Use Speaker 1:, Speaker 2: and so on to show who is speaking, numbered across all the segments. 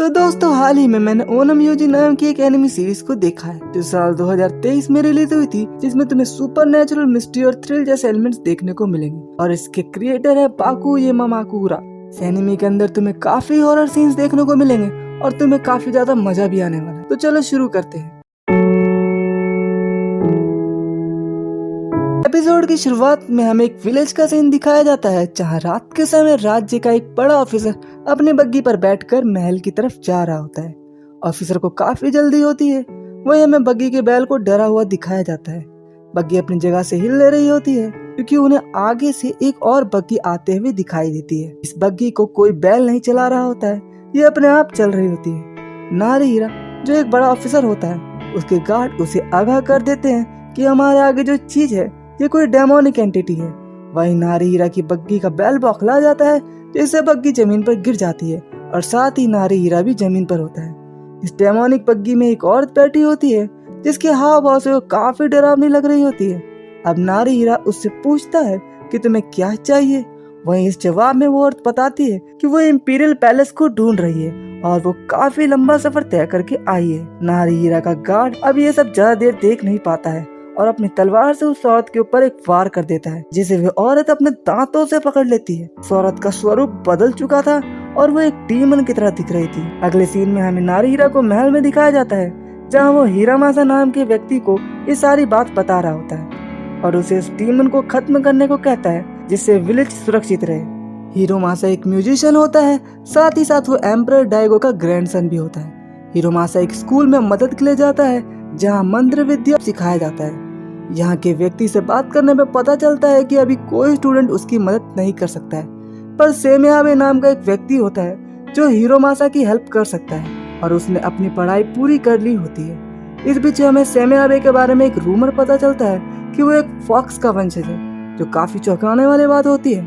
Speaker 1: तो दोस्तों हाल ही में मैंने ओनम योजी नाम की एक एनिमी सीरीज को देखा है जो साल 2023 में रिलीज हुई थी, जिसमें तुम्हें सुपर नेचुरल, मिस्ट्री और थ्रिल जैसे एलिमेंट्स देखने को मिलेंगे। और इसके क्रिएटर है पाकू यामामाकुरा। इस एनिमी के अंदर तुम्हें काफी हॉरर सीन्स देखने को मिलेंगे और तुम्हें काफी ज्यादा मजा भी आने वाला है। तो चलो शुरू करते हैं। एपिसोड की शुरुआत में हमें एक विलेज का सीन दिखाया जाता है, जहां रात के समय राज्य का एक बड़ा ऑफिसर अपने बग्गी पर बैठकर महल की तरफ जा रहा होता है। ऑफिसर को काफी जल्दी होती है। वही हमें बग्गी के बैल को डरा हुआ दिखाया जाता है। बग्गी अपनी जगह से हिल ले रही होती है क्योंकि उन्हें आगे से एक और बग्गी आते हुए दिखाई देती है। इस बग्गी को कोई बैल नहीं चला रहा होता है, ये अपने आप चल रही होती है। नारीहीरा जो एक बड़ा ऑफिसर होता है, उसके गार्ड उसे आगाह कर देते हैं कि हमारे आगे जो चीज है ये कोई डेमोनिक एंटिटी है। वही नारीहीरा की बग्गी का बैल बौखला जाता है, जिससे बग्गी जमीन पर गिर जाती है और साथ ही नारीहीरा भी जमीन पर होता है। इस डेमोनिक बग्गी में एक औरत बैठी होती है, जिसके हाव भाव से वो काफी डरावनी लग रही होती है। अब नारीहीरा उससे पूछता है कि तुम्हें क्या चाहिए। वहीं इस जवाब में वो औरत बताती है कि वो इंपीरियल पैलेस को ढूंढ रही है और वो काफी लंबा सफर तय करके आई है। नारीहीरा का गार्ड अब ये सब ज्यादा देर देख नहीं पाता है और अपनी तलवार से उस औरत के ऊपर एक वार कर देता है, जिसे वह औरत अपने दांतों से पकड़ लेती है। उस औरत का स्वरूप बदल चुका था और वो एक डीमन की तरह दिख रही थी। अगले सीन में हमें नारीहीरा को महल में दिखाया जाता है, जहाँ वो हिरामासा नाम के व्यक्ति को ये सारी बात बता रहा होता है और उसे इस डीमन को खत्म करने को कहता है, जिससे विलेज सुरक्षित रहे। हिरामासा एक म्यूजिशियन होता है, साथ ही साथ वो एम्परर डाइगो का ग्रैंडसन भी होता है। हिरामासा एक स्कूल में मदद के लिए जाता है, जहाँ मंत्र विद्या सिखाया जाता है। यहाँ के व्यक्ति से बात करने पे पता चलता है कि अभी कोई स्टूडेंट उसकी मदद नहीं कर सकता है, पर सेमियाबे नाम का एक व्यक्ति होता है जो हिरामासा की हेल्प कर सकता है और उसने अपनी पढ़ाई पूरी कर ली होती है। इस बीच हमें सेमियाबे के बारे में एक रूमर पता चलता है कि वो एक फॉक्स का वंशज है, जो काफी चौंकाने वाली बात होती है।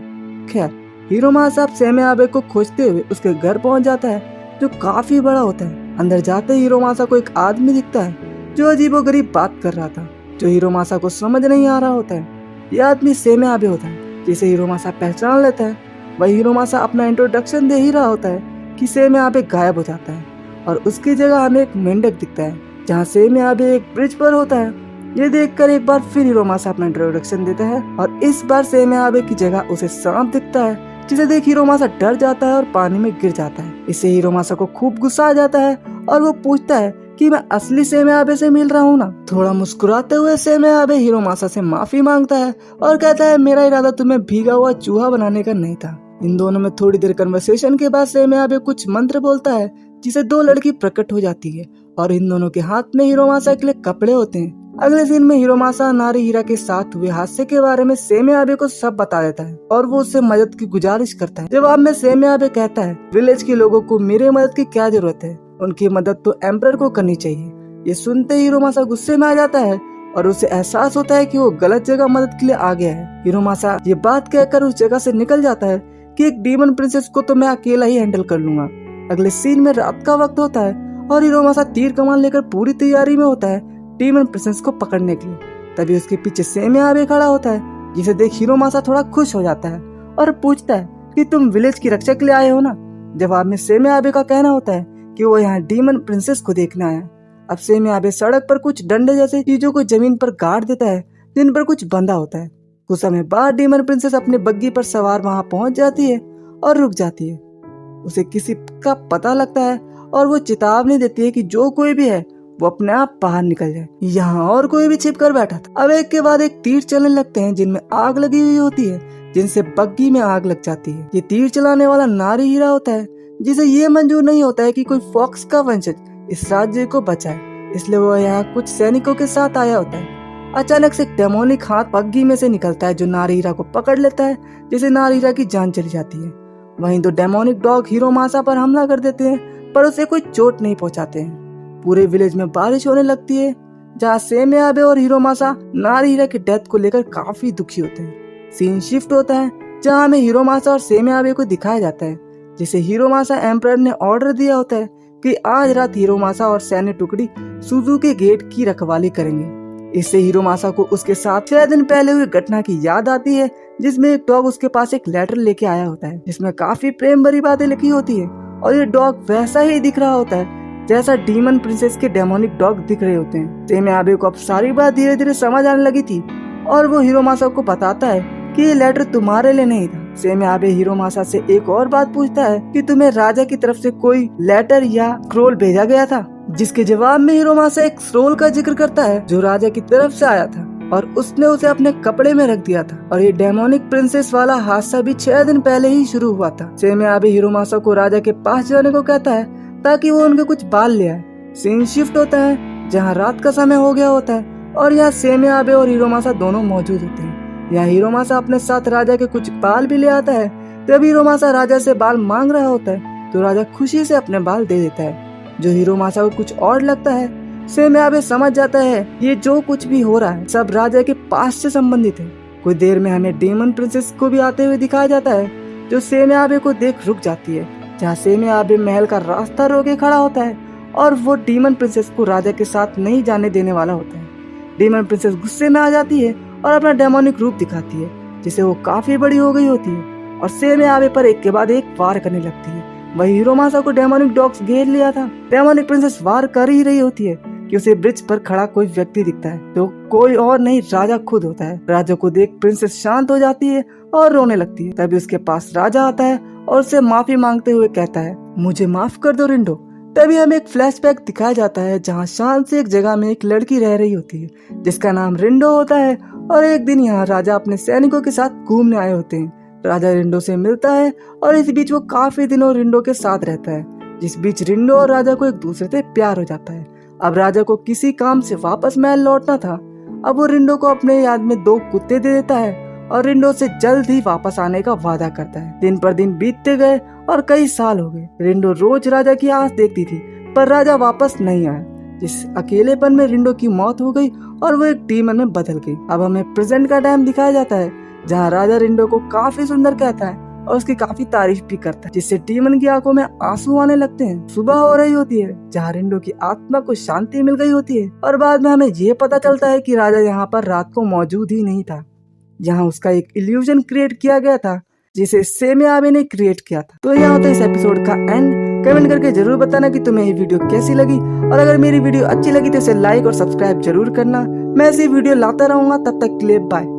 Speaker 1: खैर, हिरामासा सेमियाबे को खोजते हुए उसके घर पहुंच जाता है, जो काफी बड़ा होता है। अंदर जाते ही हिरामासा को एक आदमी दिखता है जो अजीबोगरीब बात कर रहा था, जो हिरामासा को समझ नहीं आ रहा होता है। यह आदमी सेमियाबे होता है, जिसे हिरामासा पहचान लेता है। वही हिरामासा अपना इंट्रोडक्शन दे ही रहा होता है कि सेमियाबे गायब हो जाता है और उसकी जगह हमें एक मेंढक दिखता है, जहाँ सेमियाबे एक ब्रिज पर होता है। ये देखकर एक बार फिर हिरामासा अपना इंट्रोडक्शन देता है और इस बार सेमियाबे की जगह उसे सांप दिखता है, जिसे देख हिरामासा डर जाता है और पानी में गिर जाता है। इससे हिरामासा को खूब गुस्सा आ जाता है और वो पूछता है कि मैं असली सेमियाबे से मिल रहा हूँ ना। थोड़ा मुस्कुराते हुए सेमियाबे हिरामासा से माफी मांगता है और कहता है, मेरा इरादा तुम्हें भीगा हुआ चूहा बनाने का नहीं था। इन दोनों में थोड़ी देर कन्वर्सेशन के बाद सेमियाबे कुछ मंत्र बोलता है, जिसे दो लड़की प्रकट हो जाती है और इन दोनों के हाथ में हिरामासा के लिए कपड़े होते हैं। अगले सीन में हिरामासा नारीहीरा के साथ हुए हादसे के बारे में सेमियाबे को सब बता देता है और वो उससे मदद की गुजारिश करता है। जवाब में सेमियाबे कहता है, विलेज के लोगों को मेरे मदद की क्या जरूरत है, उनकी मदद तो एम्परर को करनी चाहिए। ये सुनते ही हिरामासा गुस्से में आ जाता है और उसे एहसास होता है कि वो गलत जगह मदद के लिए आ गया है। हिरामासा ये बात कहकर उस जगह से निकल जाता है कि एक डीमन प्रिंसेस को तो मैं अकेला ही हैंडल कर लूंगा। अगले सीन में रात का वक्त होता है और हिरामासा तीर कमान लेकर पूरी तैयारी में होता है डीमन प्रिंसेस को पकड़ने के लिए। तभी उसके पीछे सेमियाबे खड़ा होता है, जिसे देख हिरामासा थोड़ा खुश हो जाता है और पूछता है कि तुम विलेज की रक्षा के लिए आए हो ना। जवाब में सेमियाबे का कहना होता है कि वो यहाँ डीमन प्रिंसेस को देखने आया। अब सेमियाबे सड़क पर कुछ डंडे जैसे चीजों को जमीन पर गाड़ देता है, जिन पर कुछ बंधा होता है। कुछ समय बाद डीमन प्रिंसेस अपने बग्गी पर सवार वहाँ पहुँच जाती है और रुक जाती है। उसे किसी का पता लगता है और वो चेतावनी देती है कि जो कोई भी है वो अपने आप बाहर निकल जाए। यहाँ और कोई भी छिप कर बैठा था। अब एक के बाद एक तीर चलने लगते हैं, जिनमें आग लगी हुई होती है, जिनसे बग्गी में आग लग जाती है। ये तीर चलाने वाला नारीहीरा होता है, जिसे ये मंजूर नहीं होता है कि कोई फॉक्स का वंशज इस राज्य को बचाए, इसलिए वो यहाँ कुछ सैनिकों के साथ आया होता है। अचानक से एक डेमोनिक हाथ बग्गी में से निकलता है, जो नारीहीरा को पकड़ लेता है, जिससे नारीहीरा की जान चली जाती है। वहीं दो डेमोनिक डॉग हिरामासा पर हमला कर देते हैं, पर उसे कोई चोट नहीं पहुंचाते हैं। पूरे विलेज में बारिश होने लगती है, जहाँ सेमियाबे और हिरामासा नारीहीरा की डेथ को लेकर काफी दुखी होते हैं। सीन शिफ्ट होता है, जहाँ हमें हिरामासा और सेमियाबे को दिखाया जाता है, जिसे हिरामासा एम्परर ने ऑर्डर दिया होता है कि आज रात हिरामासा और सैन्य टुकड़ी सुजुकी गेट की रखवाली करेंगे। इससे हिरामासा को उसके साथ 6 दिन पहले हुई घटना की याद आती है, जिसमें एक डॉग उसके पास एक लेटर लेके आया होता है, जिसमें काफी प्रेम भरी बातें लिखी होती है और ये डॉग वैसा ही दिख रहा होता है जैसा डीमन प्रिंसेस के डेमोनिक डॉग दिख रहे होते हैं। सेमे आबे को अब सारी बात धीरे धीरे समझ आने लगी थी और वो हिरोमासा को बताता है कि ये लेटर तुम्हारे लिए नहीं था। सेमे आबे हिरोमासा से एक और बात पूछता है कि तुम्हें राजा की तरफ से कोई लेटर या स्क्रोल भेजा गया था, जिसके जवाब में हिरोमासा एक स्क्रोल का जिक्र करता है जो राजा की तरफ से आया था और उसने उसे अपने कपड़े में रख दिया था। और ये डेमोनिक प्रिंसेस वाला हादसा भी 6 दिन पहले ही शुरू हुआ था। सेमे आबे हिरोमासा को राजा के पास जाने को कहता है ताकि वो उनके कुछ बाल ले आए। सीन शिफ्ट होता है जहाँ रात का समय हो गया होता है और यहाँ सेमे आबे और हिरोमासा दोनों मौजूद होते हैं। यहाँ हिरोमासा अपने साथ राजा के कुछ बाल भी ले आता है। तब हिरोमासा राजा से बाल मांग रहा होता है तो राजा खुशी से अपने बाल दे देता है, जो हिरोमासा को कुछ और लगता है। सेमे आबे समझ जाता है ये जो कुछ भी हो रहा है सब राजा के पास से संबंधित है। कुछ देर में हमें डेमन प्रिंसेस को भी आते हुए दिखाया जाता है, जो सेमे आबे को देख रुक जाती है। जहाँ सेमे आबे महल का रास्ता रोके खड़ा होता है और वो डीमन प्रिंसेस को राजा के साथ नहीं जाने देने वाला होता है। डीमन प्रिंसेस गुस्से में आ जाती है और अपना डेमोनिक रूप दिखाती है, जिससे वो काफी बड़ी हो गई होती है और सेमे आबे पर एक के बाद एक वार करने लगती है। वही हिरोमासा को डेमोनिक डॉग्स घेर लिया था। डेमोनिक प्रिंसेस वार कर ही रही होती है कि उसे ब्रिज पर खड़ा कोई व्यक्ति दिखता है जो कोई और नहीं राजा खुद होता है। राजा को देख प्रिंसेस शांत हो जाती है और रोने लगती है। तभी उसके पास राजा आता है और उससे माफी मांगते हुए कहता है, मुझे माफ कर दो रिंडो। तभी हमें एक फ्लैशबैक दिखाया जाता है जहाँ शांत से एक जगह में एक लड़की रह रही होती है जिसका नाम रिंडो होता है। और एक दिन यहाँ राजा अपने सैनिकों के साथ घूमने आए होते हैं। राजा रिंडो से मिलता है और इस बीच वो काफी दिनों रिंडो के साथ रहता है, जिस बीच रिंडो और राजा को एक दूसरे से प्यार हो जाता है। अब राजा को किसी काम से वापस महल लौटना था। अब वो रिंडो को अपने याद में 2 कुत्ते दे देता है और रिंडो से जल्द ही वापस आने का वादा करता है। दिन पर दिन बीतते गए और कई साल हो गए। रिंडो रोज राजा की आस देखती थी पर राजा वापस नहीं आया। जिस अकेलेपन में रिंडो की मौत हो गई और वो एक डीमन में बदल गई। अब हमें प्रेजेंट का टाइम दिखाया जाता है जहाँ राजा रिंडो को काफी सुंदर कहता है और उसकी काफी तारीफ भी करता है, जिससे डीमन की आंखों में आंसू आने लगते हैं। सुबह हो रही होती है जहाँ रिंडो की आत्मा को शांति मिल गई होती है और बाद में हमें ये पता चलता है कि राजा यहाँ पर रात को मौजूद ही नहीं था, जहाँ उसका एक इल्यूजन क्रिएट किया गया था जिसे सेमे आबे ने क्रिएट किया था। तो यहाँ होता है इस एपिसोड का एंड। कमेंट करके जरूर बताना कि तुम्हें ये वीडियो कैसी लगी और अगर मेरी वीडियो अच्छी लगी तो इसे लाइक और सब्सक्राइब जरूर करना। मैं ऐसी वीडियो लाता रहूंगा। तब तक के लिए बाय।